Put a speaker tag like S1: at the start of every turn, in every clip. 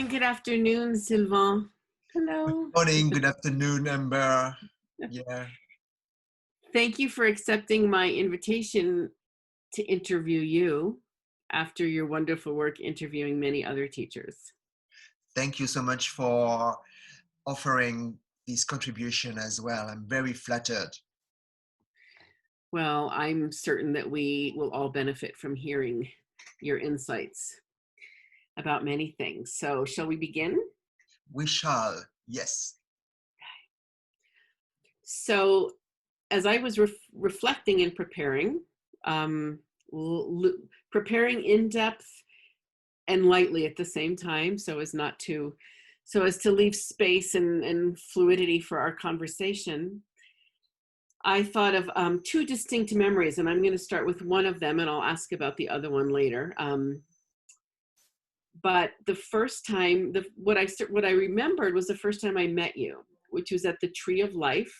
S1: morning, good afternoon, Sylvain. Hello.
S2: Morning, good afternoon, Amber. Yeah,
S1: Thank you for accepting my invitation to interview you after your wonderful work interviewing many other teachers.
S2: thank you so much for offering this contribution as well. I'm very flattered.
S1: Well, I'm certain that we will all benefit from hearing your insights about many things. So, shall we begin?
S2: We shall, yes.
S1: So, as I was reflecting and preparing, preparing in depth and lightly at the same time, so as to leave space and fluidity for our conversation, I thought of two distinct memories, and I'm going to start with one of them, and I'll ask about the other one later. But the first time, what I remembered was the first time I met you, which was at the Tree of Life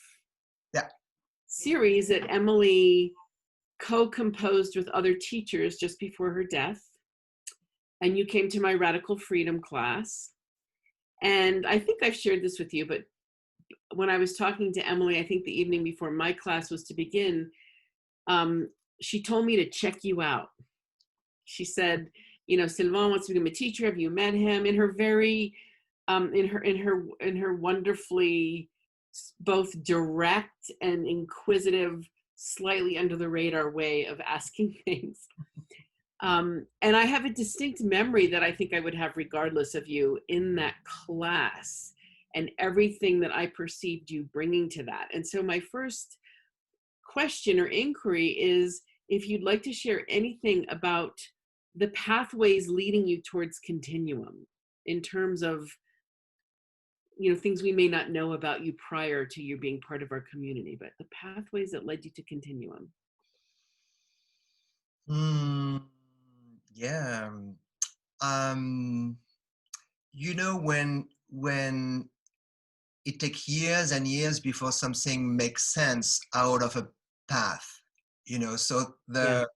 S1: series that Emilie co-composed with other teachers just before her death. And you came to my Radical Freedom class. And I think I've shared this with you, but when I was talking to Emilie, I think the evening before my class was to begin, she told me to check you out. She said, you know, Sylvain wants to become a teacher. Have you met him? In her very, in her wonderfully both direct and inquisitive, slightly under the radar way of asking things. And I have a distinct memory that I think I would have regardless of you in that class and everything that I perceived you bringing to that. And so my first question or inquiry is if you'd like to share anything about the pathways leading you towards Continuum in terms of, you know, things we may not know about you prior to you being part of our community, but the pathways that led you to Continuum.
S2: Yeah. You know, when it takes years and years before something makes sense out of a path, you know, so
S1: Yeah.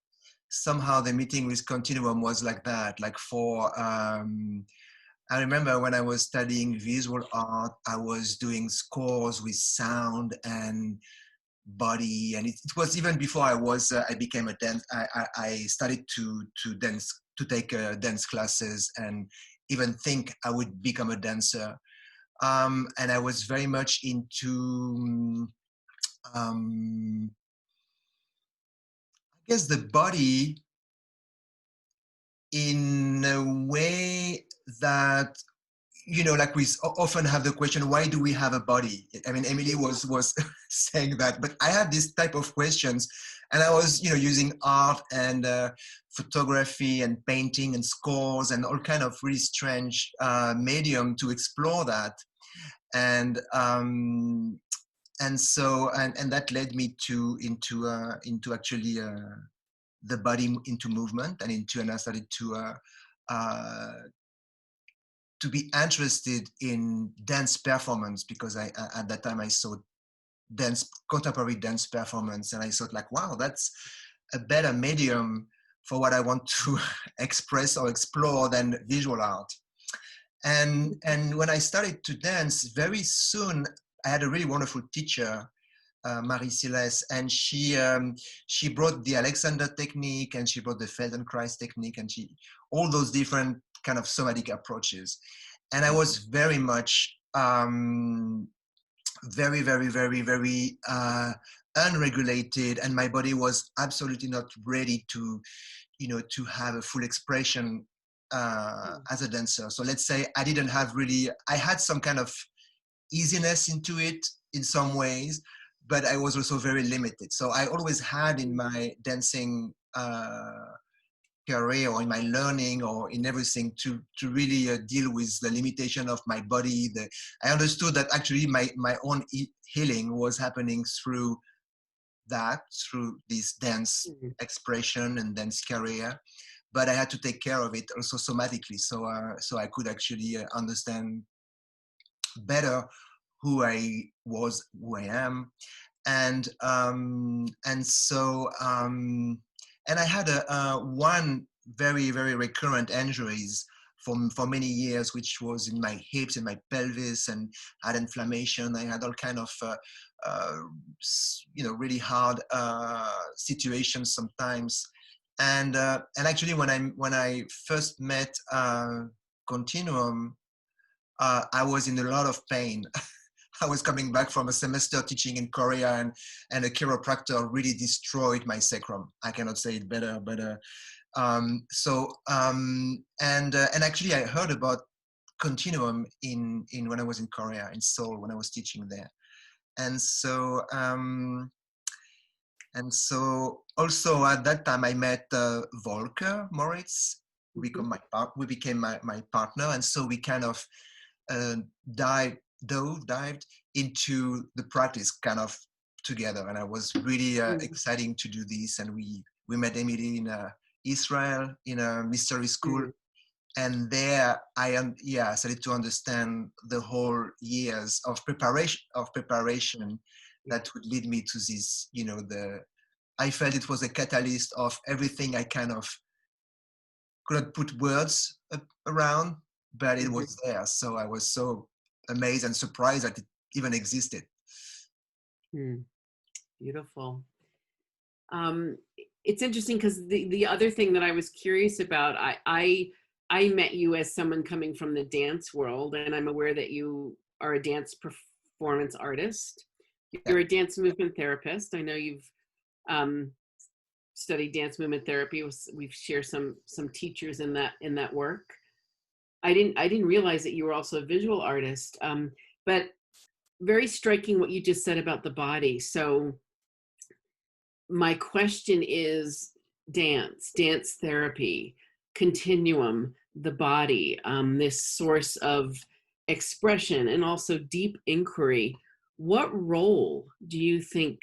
S2: somehow the meeting with Continuum was like that, like I remember when I was studying visual art, I was doing scores with sound and body, and it was even before I became a dance. I started to dance, to take dance classes, and even think I would become a dancer. And I was very much into, I guess, the body in a way that, you know, like we often have the question, why do we have a body? I mean, Emilie was saying that, but I had this type of questions, and I was, you know, using art and photography and painting and scores and all kind of really strange medium to explore that. And so that led me into actually the body into movement and I started to be interested in dance performance, because I at that time I saw contemporary dance performance, and I thought like, wow, that's a better medium for what I want to express or explore than visual art. And when I started to dance, very soon I had a really wonderful teacher, Marie-Céleste, and she brought the Alexander technique, and she brought the Feldenkrais technique, and all those different kind of somatic approaches. And I was very much very, very, very, very unregulated, and my body was absolutely not ready to, you know, to have a full expression as a dancer. So let's say I had some kind of easiness into it in some ways, but I was also very limited. So I always had in my dancing career, or in my learning, or in everything, to really deal with the limitation of my body. I understood that actually my own healing was happening through this dance expression and dance career, but I had to take care of it also somatically, so I could actually understand better who I was, who I am. And I had one very, very recurrent injuries for many years, which was in my hips and my pelvis, and had inflammation. I had all kind of really hard situations sometimes. And actually, when I first met Continuum, I was in a lot of pain. I was coming back from a semester teaching in Korea, and a chiropractor really destroyed my sacrum. I cannot say it better, but and actually I heard about Continuum in when I was in Korea, in Seoul, when I was teaching there. And so also at that time I met Volker Moritz, who we became my partner, and so we kind of dived into the practice kind of together, and I was really exciting to do this. And we met Emilie in Israel in a mystery school, and there I started to understand the whole years of preparation that would lead me to this. I felt it was a catalyst of everything I kind of couldn't put words around, but it was there. So I was so amazed and surprised that it even existed.
S1: Beautiful. It's interesting because the other thing that I was curious about, I met you as someone coming from the dance world, and I'm aware that you are a dance performance artist. You're a dance movement therapist. I know you've studied dance movement therapy. We've shared some teachers in that work. I didn't realize that you were also a visual artist. But very striking what you just said about the body. So my question is dance therapy, continuum, the body, this source of expression and also deep inquiry. What role do you think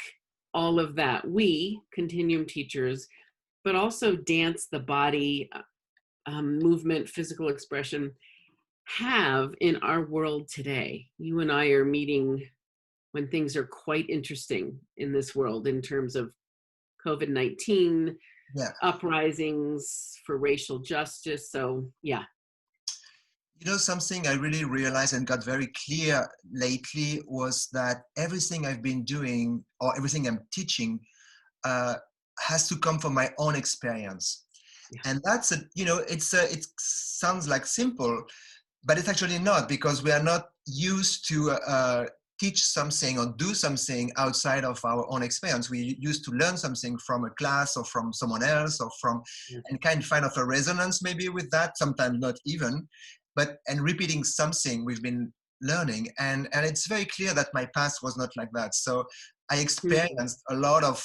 S1: all of that, we continuum teachers, but also dance, the body, movement, physical expression, have in our world today? You and I are meeting when things are quite interesting in this world in terms of COVID-19, uprisings for racial justice. So, yeah.
S2: Something I really realized and got very clear lately was that everything I've been doing or everything I'm teaching has to come from my own experience. And that's it sounds like simple, but it's actually not, because we are not used to teach something or do something outside of our own experience. We used to learn something from a class or from someone else, or from and kind of a resonance maybe with that, sometimes not even, and repeating something we've been learning. And it's very clear that my past was not like that. So I experienced a lot of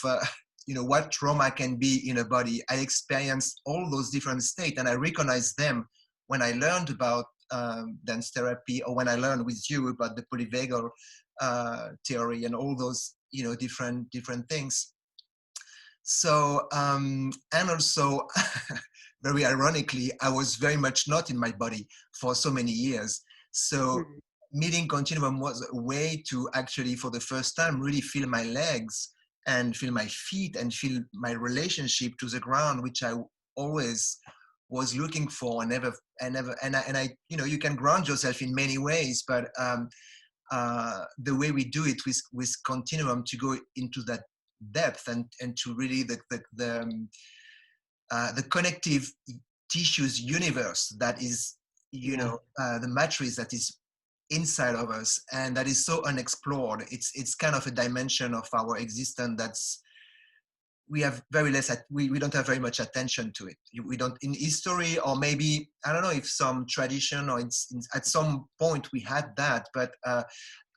S2: what trauma can be in a body. I experienced all those different states, and I recognized them when I learned about dance therapy, or when I learned with you about the polyvagal theory and all those different things. So and also very ironically, I was very much not in my body for so many years. So meeting Continuum was a way to actually, for the first time, really feel my legs and feel my feet and feel my relationship to the ground, which I always was looking for. And I you can ground yourself in many ways, but the way we do it with Continuum, to go into that depth and to really the connective tissues universe that is the matrix that is inside of us, and that is so unexplored. It's kind of a dimension of our existence that's we have very less we don't have very much attention to it. We don't, in history, or maybe I don't know if some tradition or at some point we had that, but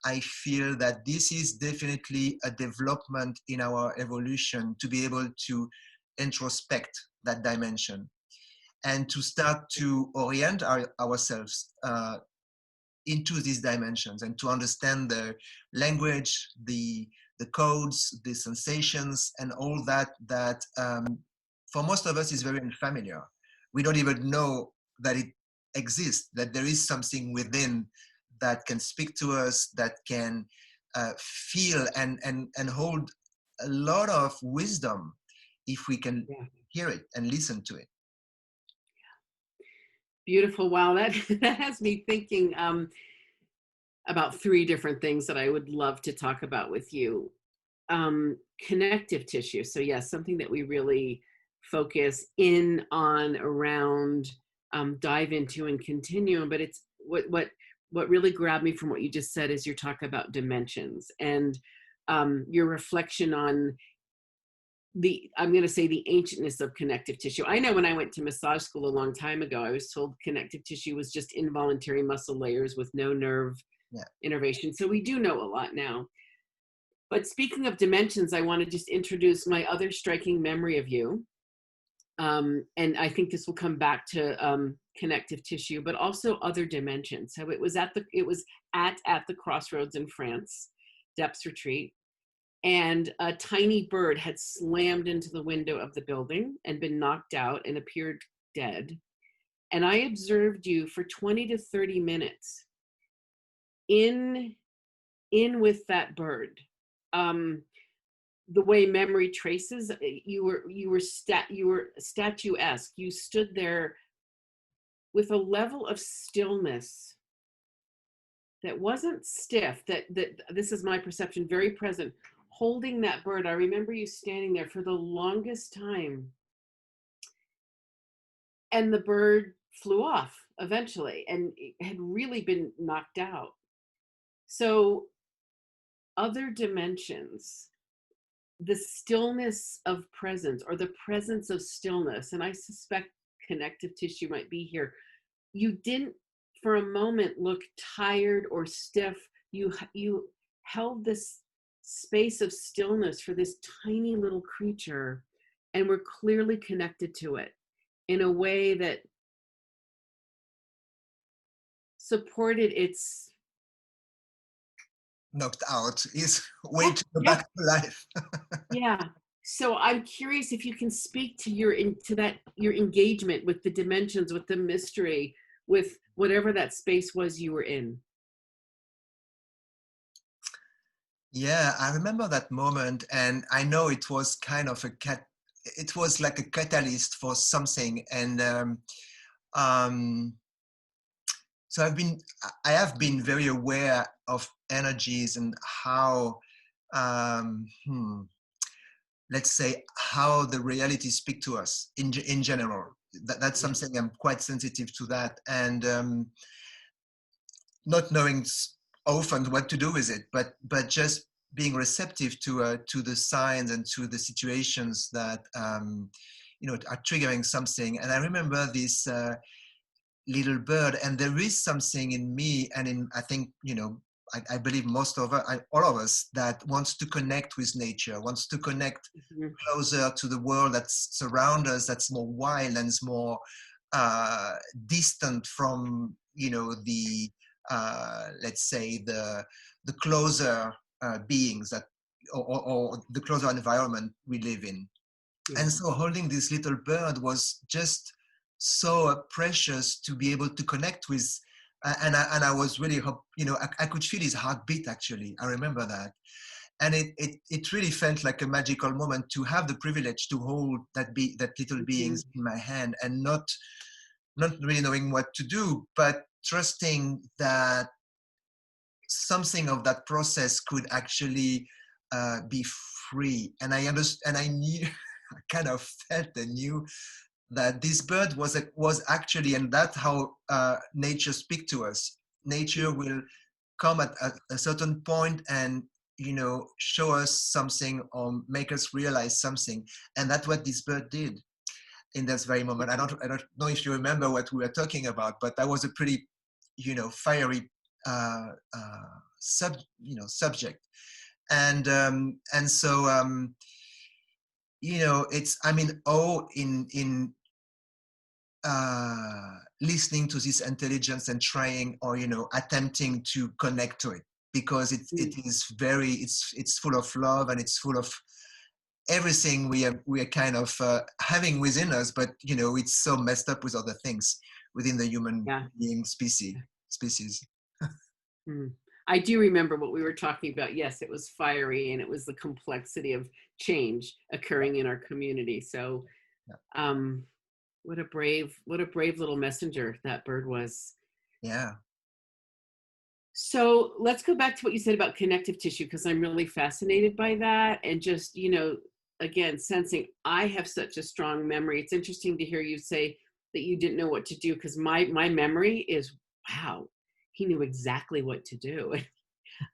S2: I feel that this is definitely a development in our evolution, to be able to introspect that dimension and to start to orient ourselves into these dimensions, and to understand the language, the codes, the sensations, and all that for most of us is very unfamiliar. We don't even know that it exists, that there is something within that can speak to us, that can feel and hold a lot of wisdom if we can hear it and listen to it.
S1: Beautiful. Wow, that that has me thinking about three different things that I would love to talk about with you. Connective tissue. So yes, something that we really focus in on, around, dive into and continuum. But it's what really grabbed me from what you just said is your talk about dimensions, and your reflection on the, I'm going to say, the ancientness of connective tissue. I know when I went to massage school a long time ago, I was told connective tissue was just involuntary muscle layers with no nerve
S2: Yeah.
S1: innervation. So we do know a lot now. But speaking of dimensions, I want to just introduce my other striking memory of you. And I think this will come back to connective tissue, but also other dimensions. So it was at the Crossroads in France, Depths Retreat, and a tiny bird had slammed into the window of the building and been knocked out and appeared dead. And I observed you for 20 to 30 minutes in with that bird. The way memory traces, you were statuesque. You stood there with a level of stillness that wasn't stiff, that this is my perception, very present, holding that bird. I remember you standing there for the longest time, and the bird flew off eventually, and it had really been knocked out. So other dimensions, the stillness of presence, or the presence of stillness, and I suspect connective tissue might be here. You didn't for a moment look tired or stiff. You held this space of stillness for this tiny little creature, and were clearly connected to it in a way that supported its
S2: Knocked out is way
S1: yeah,
S2: to go
S1: yeah,
S2: back to life.
S1: yeah. So I'm curious if you can speak to your engagement with the dimensions, with the mystery, with whatever that space was you were in.
S2: Yeah, I remember that moment, and I know it was kind of it was like a catalyst for something. And um, so I have been very aware of energies and how, um, hmm, let's say, how the reality speak to us in general. That's
S1: Yeah.
S2: something I'm quite sensitive to that, and not knowing often what to do with it, but just being receptive to the signs and to the situations that are triggering something. And I remember this little bird, and there is something in me, and in, I think, I believe most of us, all of us, that wants to connect with nature, wants to connect
S1: Mhm.
S2: closer to the world that's surround us, that's more wild and is more distant from the let's say the closer beings that, or the closer environment we live in.
S1: Yeah.
S2: And so holding this little bird was just so precious to be able to connect with. And I was really I could feel his heartbeat, actually. I remember that. And it really felt like a magical moment to have the privilege to hold that little
S1: Mhm.
S2: beings in my hand, and not really knowing what to do, but trusting that something of that process could actually be free. And I understand, and I knew, I kind of felt and knew that this bird was actually, and that's how nature speaks to us. Nature will come at a certain point and show us something or make us realize something, and that's what this bird did in this very moment. I don't know if you remember what we were talking about, but that was a pretty fiery uh, subject. And so it's, I'm in awe in listening to this intelligence and trying, or attempting to connect to it, because it
S1: Mm.
S2: is very, it's full of love, and it's full of everything we are kind of having within us, but it's so messed up with other things within the human
S1: Yeah.
S2: being species.
S1: Mm. I do remember what we were talking about. Yes, it was fiery, and it was the complexity of change occurring in our community. So,
S2: Yeah.
S1: um, what a brave little messenger that bird was.
S2: Yeah.
S1: So let's go back to what you said about connective tissue, because I'm really fascinated by that. And just, again, sensing I have such a strong memory. It's interesting to hear you say that you didn't know what to do, because my memory is, wow, he knew exactly what to do.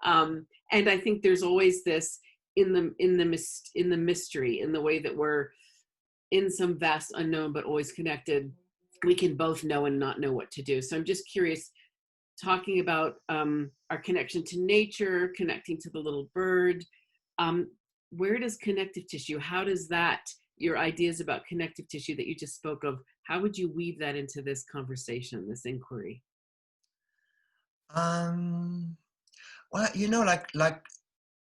S1: And I think there's always this in the mystery, in the way that we're in some vast unknown, but always connected. We can both know and not know what to do. So I'm just curious, talking about our connection to nature, connecting to the little bird. Um, where does connective tissue, how does that, your ideas about connective tissue that you just spoke of, how would you weave that into this conversation, this inquiry?
S2: Um, well, like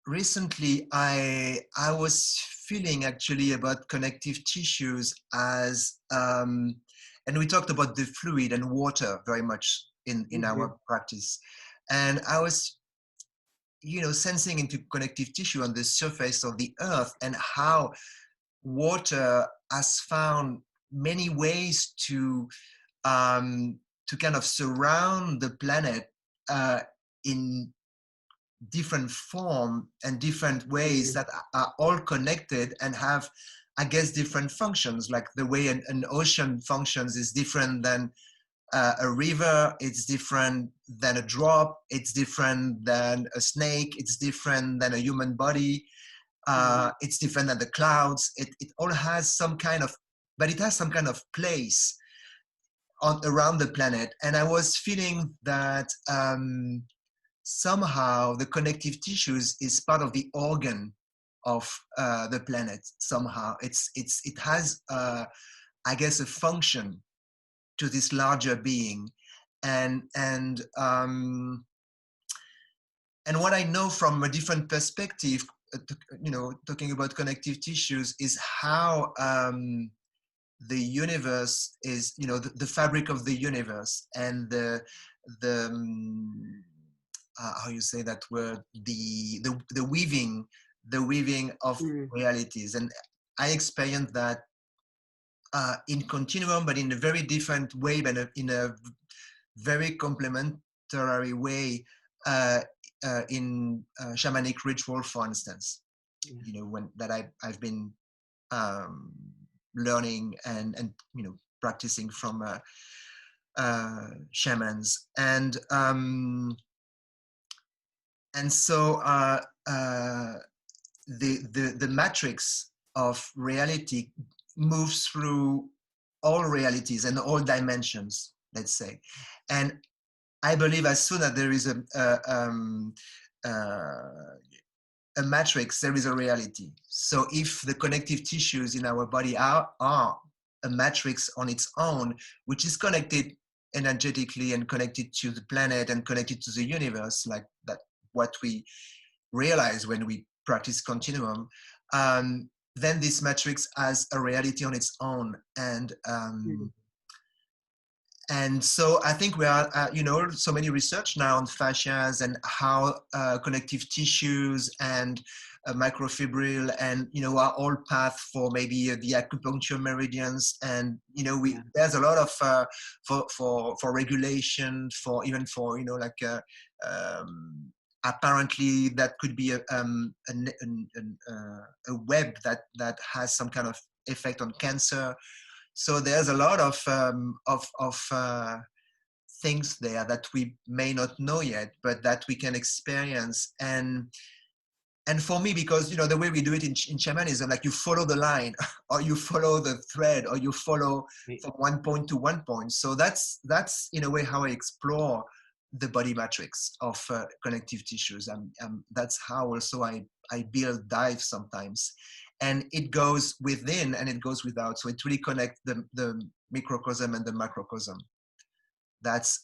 S2: recently, I was feeling actually about connective tissues as, and we talked about the fluid and water very much in
S1: Mm-hmm.
S2: our practice, and I was sensing into connective tissue on the surface of the earth, and how water has found many ways to kind of surround the planet in different form and different ways
S1: Mm-hmm.
S2: that are all connected and have, I guess, different functions. Like the way an ocean functions is different than a river, it's different than a drop, it's different than a snake, it's different than a human body, it's different than the clouds. It all has some kind of, but it has some kind of place around the planet. And I was feeling that somehow the connective tissues is part of the organ of the planet. Somehow it has, I guess, a function to this larger being. And what I know from a different perspective, talking about connective tissues, is how the universe is, the fabric of the universe, and the how you say that word, the weaving of
S1: Mm-hmm.
S2: realities. And I experienced that in Continuum, but in a very different way, but in a very complementary way, in shamanic ritual, for instance.
S1: Yeah.
S2: When that I've been um, learning and practicing from shamans, and so the matrix of reality moves through all realities and all dimensions, let's say. And I believe as soon as there is a matrix, there is a reality. So if the connective tissues in our body are a matrix on its own, which is connected energetically and connected to the planet and connected to the universe, like that, what we realize when we practice Continuum, then this matrix has a reality on its own. And so I think we are, so many research now on fascias and how connective tissues and microfibril and, are all path for maybe the acupuncture meridians. And,
S1: Yeah.
S2: there's a lot of, for regulation, for even for, apparently that could be a web that has some kind of effect on cancer. So there's a lot of things there that we may not know yet, but that we can experience. And for me, because the way we do it in shamanism, like you follow the line, or you follow the thread, or you follow
S1: Right.
S2: from one point to one point. So that's in a way how I explore the body matrix of connective tissues. That's how also I build dives sometimes. And it goes within and it goes without. So it really connects the microcosm and the macrocosm.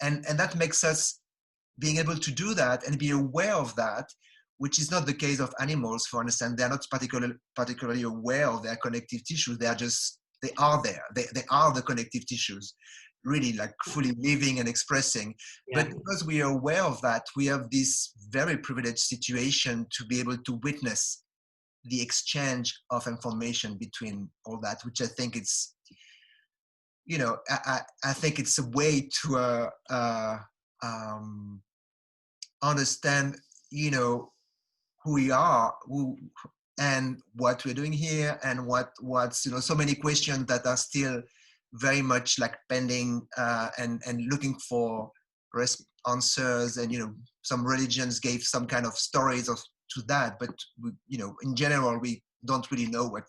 S2: And that makes us being able to do that and be aware of that, which is not the case of animals, for instance. They're not particularly aware of their connective tissues. They are there. They are the connective tissues, really, like fully living and expressing.
S1: Yeah.
S2: But because we are aware of that, we have this very privileged situation to be able to witness the exchange of information between all that, which I think I think it's a way to understand, who we are, and what we're doing here, and what's so many questions that are still very much like pending, and looking for answers. And some religions gave some kind of stories to that, but in general we don't really know what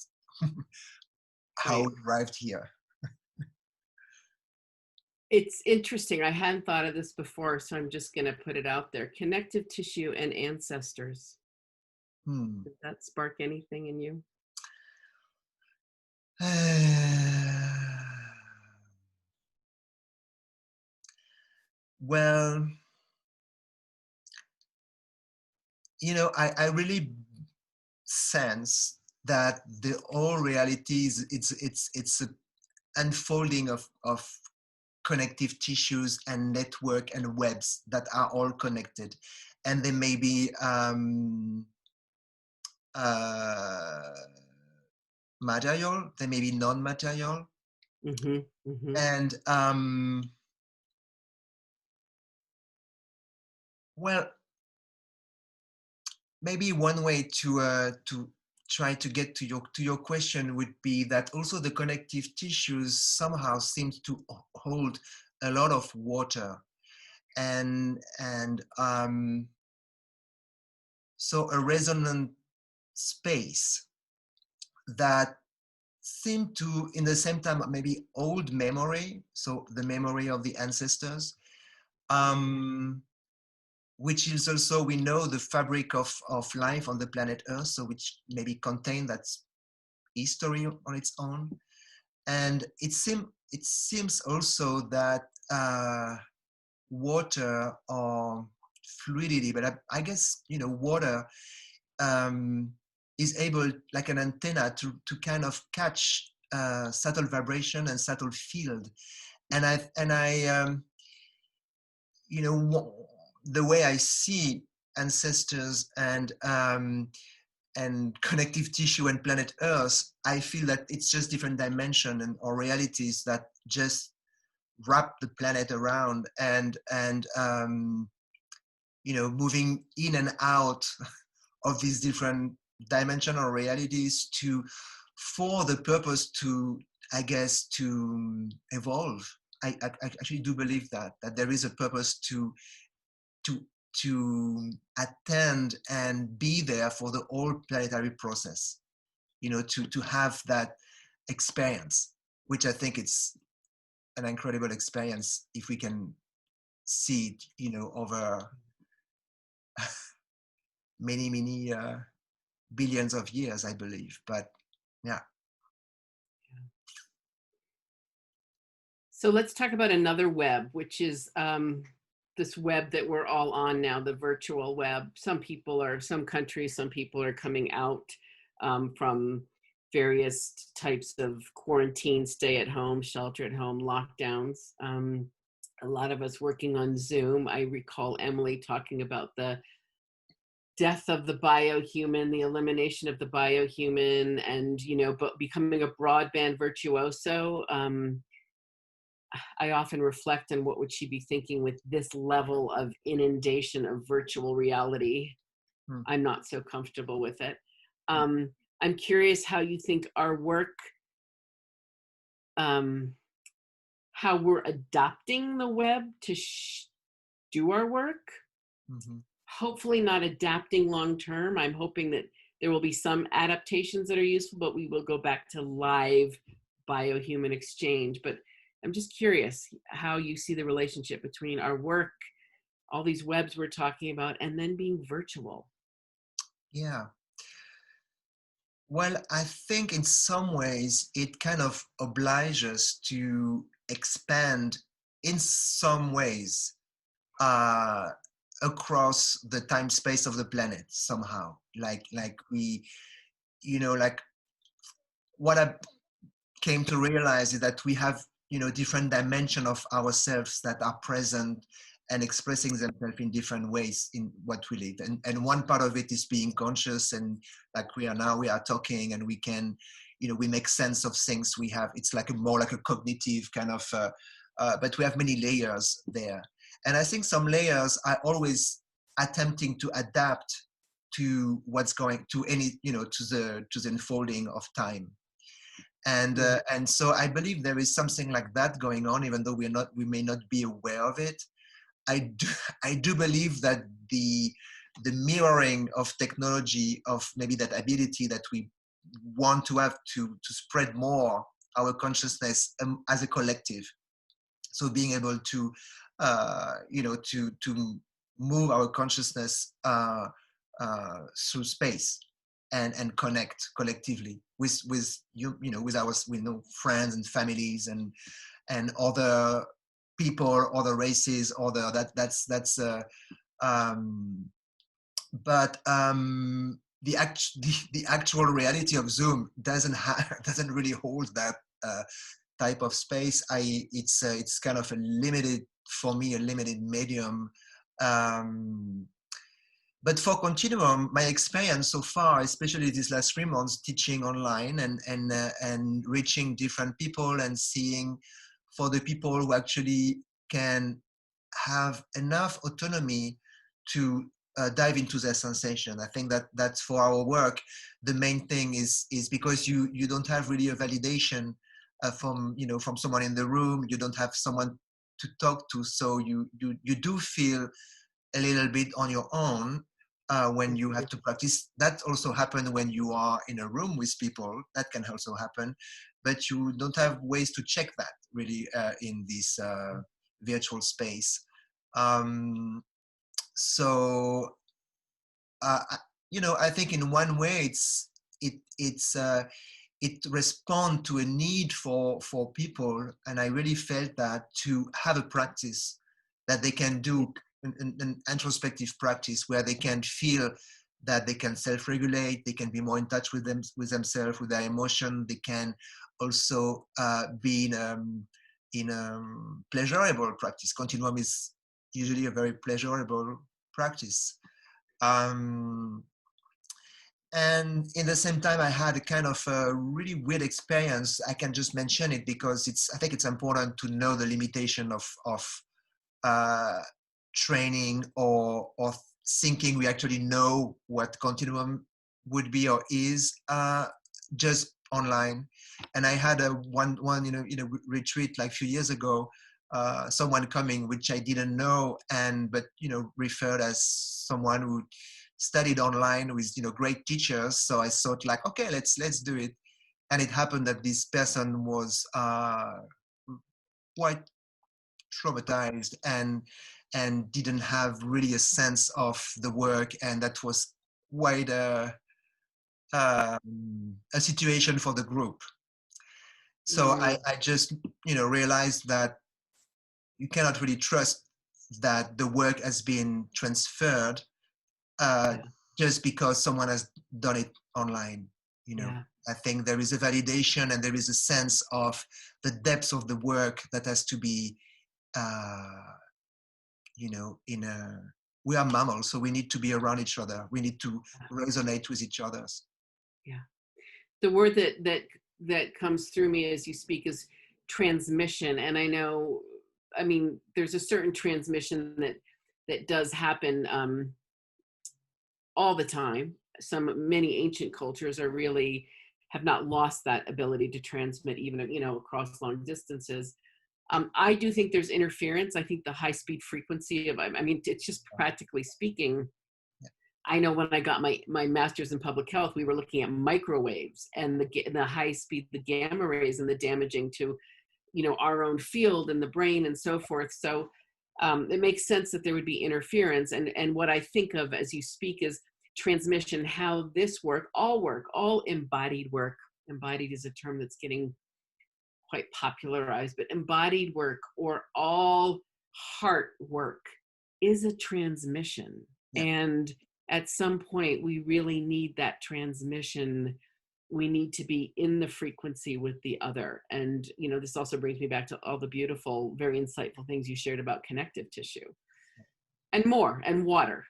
S2: how
S1: Right.
S2: we arrived here.
S1: It's interesting. I hadn't thought of this before, so I'm just going to put it out there. Connective tissue and ancestors. Did that spark anything in you?
S2: Well, I really sense that the whole reality is it's an unfolding of connective tissues and network and webs that are all connected, and they may be material, they may be non-material, and well, maybe one way to try to get to your question would be that also the connective tissues somehow seem to hold a lot of water, and so a resonant space that seem to, in the same time, maybe old memory, so the memory of the ancestors, which is also, we know, the fabric of life on the planet Earth, so which maybe contain that history on its own. And it seems also that water or fluidity, but I guess water is able, like an antenna, to kind of catch subtle vibration and subtle field. And I the way I see ancestors and connective tissue and planet Earth, I feel that it's just different dimension or realities that just wrap the planet around, and moving in and out of these different dimensional realities for the purpose to, I guess, to evolve. I actually do believe that there is a purpose to attend and be there for the whole planetary process, to have that experience, which I think it's an incredible experience if we can see it, over many billions of years, I believe. But yeah.
S1: So let's talk about another web, which is this web that we're all on now, the virtual web. Some countries, some people are coming out from various types of quarantine, stay at home, shelter at home, lockdowns. A lot of us working on Zoom. I recall Emily talking about the death of the biohuman, the elimination of the biohuman, and but becoming a broadband virtuoso. I often reflect on what would she be thinking with this level of inundation of virtual reality. I'm not so comfortable with it. I'm curious how you think our work, how we're adopting the web to do our work. Hopefully not adapting long term. I'm hoping that there will be some adaptations that are useful, but we will go back to live biohuman exchange. But I'm just curious how you see the relationship between our work, all these webs we're talking about, and then being virtual.
S2: Yeah. Well, I think in some ways it kind of obliges us to expand in some ways across the time space of the planet somehow. Like we, like what I came to realize is that we have different dimension of ourselves that are present and expressing themselves in different ways in what we live, and one part of it is being conscious, and like we are talking, and we can we make sense of things. It's like more like a cognitive kind of, but we have many layers there. And I think some layers are always attempting to adapt to what's going to any, to the unfolding of time. And so I believe there is something like that going on, even though we may not be aware of it. I do believe that the mirroring of technology, of maybe that ability that we want to have to spread more our consciousness as a collective. So being able to, to move our consciousness through space and connect collectively with with our friends and families and other people, other races, the actual reality of Zoom doesn't really hold that type of space. It's kind of a limited medium. But for Continuum, my experience so far, especially these last 3 months, teaching online and reaching different people and seeing for the people who actually can have enough autonomy to dive into their sensation. I think that's for our work. The main thing is because you don't have really a validation from someone in the room. You don't have someone to talk to, so you do feel a little bit on your own when you have to practice. That also happens when you are in a room with people. That can also happen, but you don't have ways to check that really in this virtual space. So I think in one way it responds to a need for people, and I really felt that, to have a practice that they can do, an introspective practice where they can feel that they can self-regulate, they can be more in touch with themselves, with their emotion. They can also be in a pleasurable practice. Continuum is usually a very pleasurable practice. And in the same time, I had a kind of a really weird experience. I can just mention it because I think it's important to know the limitation of training or thinking we actually know what Continuum would be or is just online. And I had one retreat like a few years ago. Someone coming, which I didn't know, but referred as someone who studied online with great teachers. So I thought like, okay, let's do it. And it happened that this person was quite traumatized and didn't have really a sense of the work, and that was quite a situation for the group. So I just realized that you cannot really trust that the work has been transferred just because someone has done it online. I think there is a validation and there is a sense of the depth of the work that has to be we are mammals, so we need to be around each other. We need to resonate with each other.
S1: Yeah. The word that comes through me as you speak is transmission. And I mean, there's a certain transmission that does happen all the time. Many ancient cultures have not lost that ability to transmit, even across long distances. I do think there's interference. I think the high speed frequency it's just practically speaking. I know when I got my master's in public health, we were looking at microwaves and the high speed, the gamma rays, and the damaging to, our own field and the brain and so forth. So it makes sense that there would be interference. And what I think of as you speak is transmission, how this all embodied work. Embodied is a term that's getting quite popularized, but embodied work or all heart work is a transmission.
S2: Yeah.
S1: And at some point, we really need that transmission. We need to be in the frequency with the other. And, this also brings me back to all the beautiful, very insightful things you shared about connective tissue and more, and water.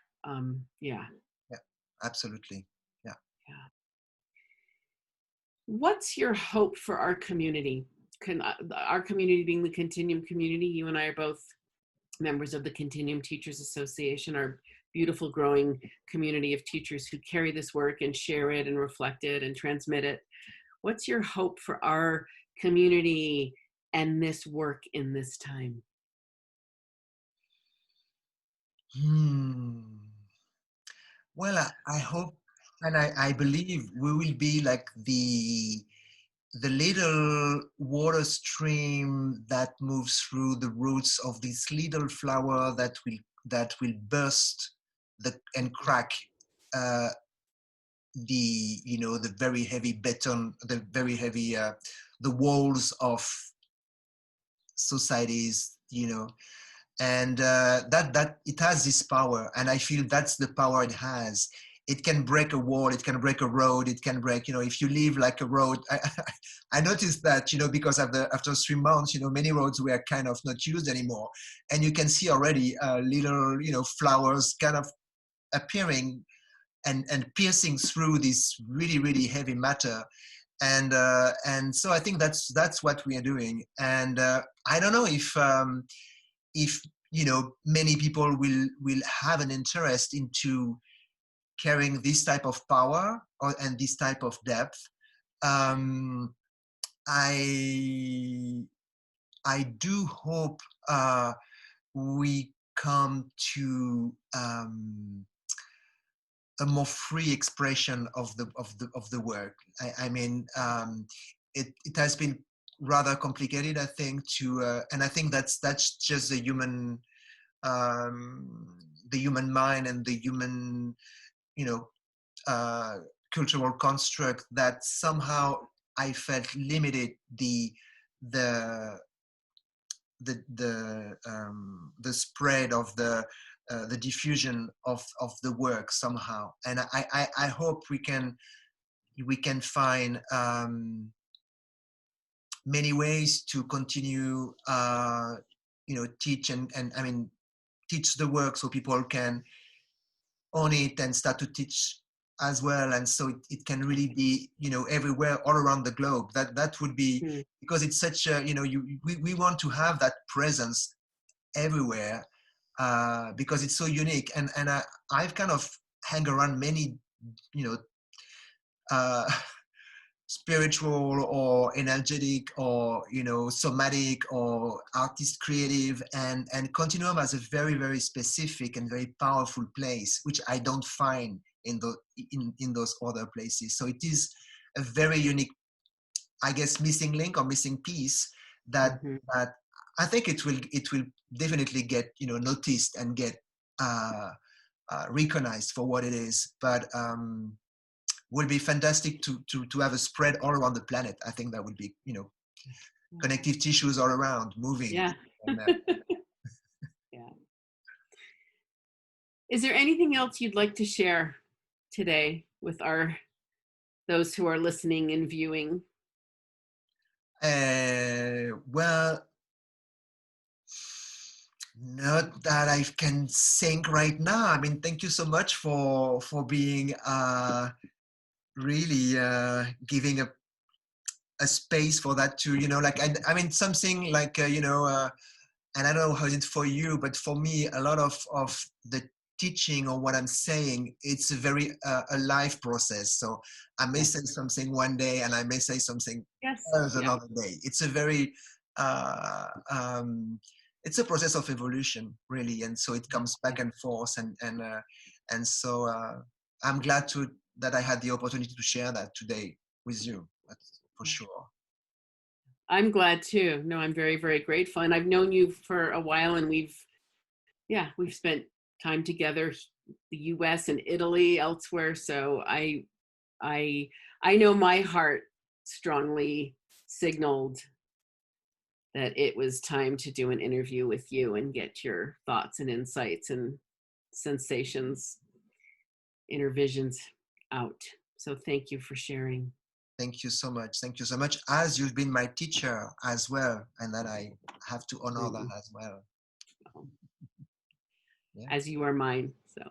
S1: Yeah.
S2: Yeah, absolutely. Yeah.
S1: What's your hope for our community? Our community being the Continuum community, you and I are both members of the Continuum Teachers Association, our beautiful growing community of teachers who carry this work and share it and reflect it and transmit it. What's your hope for our community and this work in this time?
S2: Well, I hope and I believe we will be like the little water stream that moves through the roots of this little flower that will burst and crack uh, the very heavy beton, the very heavy the walls of societies, and that it has this power, and I feel that's the power it has. It can break a wall, it can break a road, it can break, if you leave like a road. I noticed that, because after 3 months, many roads were kind of not used anymore, and you can see already little, flowers kind of appearing and piercing through this really, really heavy matter. And so I think that's what we are doing. And I don't know if many people will have an interest into carrying this type of power and this type of depth. um, I I do hope we come to a more free expression of the work. I mean, it has been rather complicated, I think, and I think that's just the human mind and the human, you know, uh, cultural construct that somehow I felt limited the the spread of the diffusion of the work somehow. And I hope we can find many ways to continue teach and I mean teach the work so people can own it and start to teach as well, and so it can really be everywhere all around the globe. That would be,
S1: Mm.
S2: because it's such a we want to have that presence everywhere, because it's so unique. And I've kind of hang around many you know uh, spiritual or energetic or somatic or artist creative, and Continuum has a very, very specific and very powerful place which I don't find in those other places. So it is a very unique, I guess, missing link or missing piece that
S1: Mhm.
S2: that I think it will definitely get noticed and get uh, recognized for what it is. But would be fantastic to have a spread all around the planet. I think that would be connective tissues all around moving.
S1: Yeah.
S2: And,
S1: Yeah. Is there anything else you'd like to share today with those who are listening and viewing?
S2: well, not that I can think right now. I mean, thank you so much for being really giving a space for that to like I mean something like and I don't know how it's for you, but for me, a lot of the teaching or what I'm saying, it's a very a live process. So I may say
S1: Yes.
S2: something one day, and I may say something
S1: Yes.
S2: else
S1: Yeah.
S2: another day. It's a very uh, um, it's a process of evolution, really, and so it comes
S1: Yeah.
S2: back and forth, and so I'm glad that I had the opportunity to share that today with you. That's for
S1: Yeah.
S2: sure.
S1: I'm glad too. No, I'm very, very grateful. And I've known you for a while, and we've spent time together, the US and Italy, elsewhere. So I I know my heart strongly signaled that it was time to do an interview with you and get your thoughts and insights and sensations, inner visions out. So thank you for sharing.
S2: Thank you so much. Thank you so much. As you've been my teacher as well, and that I have to honor that
S1: Absolutely.
S2: as well. Yeah.
S1: As you are mine. So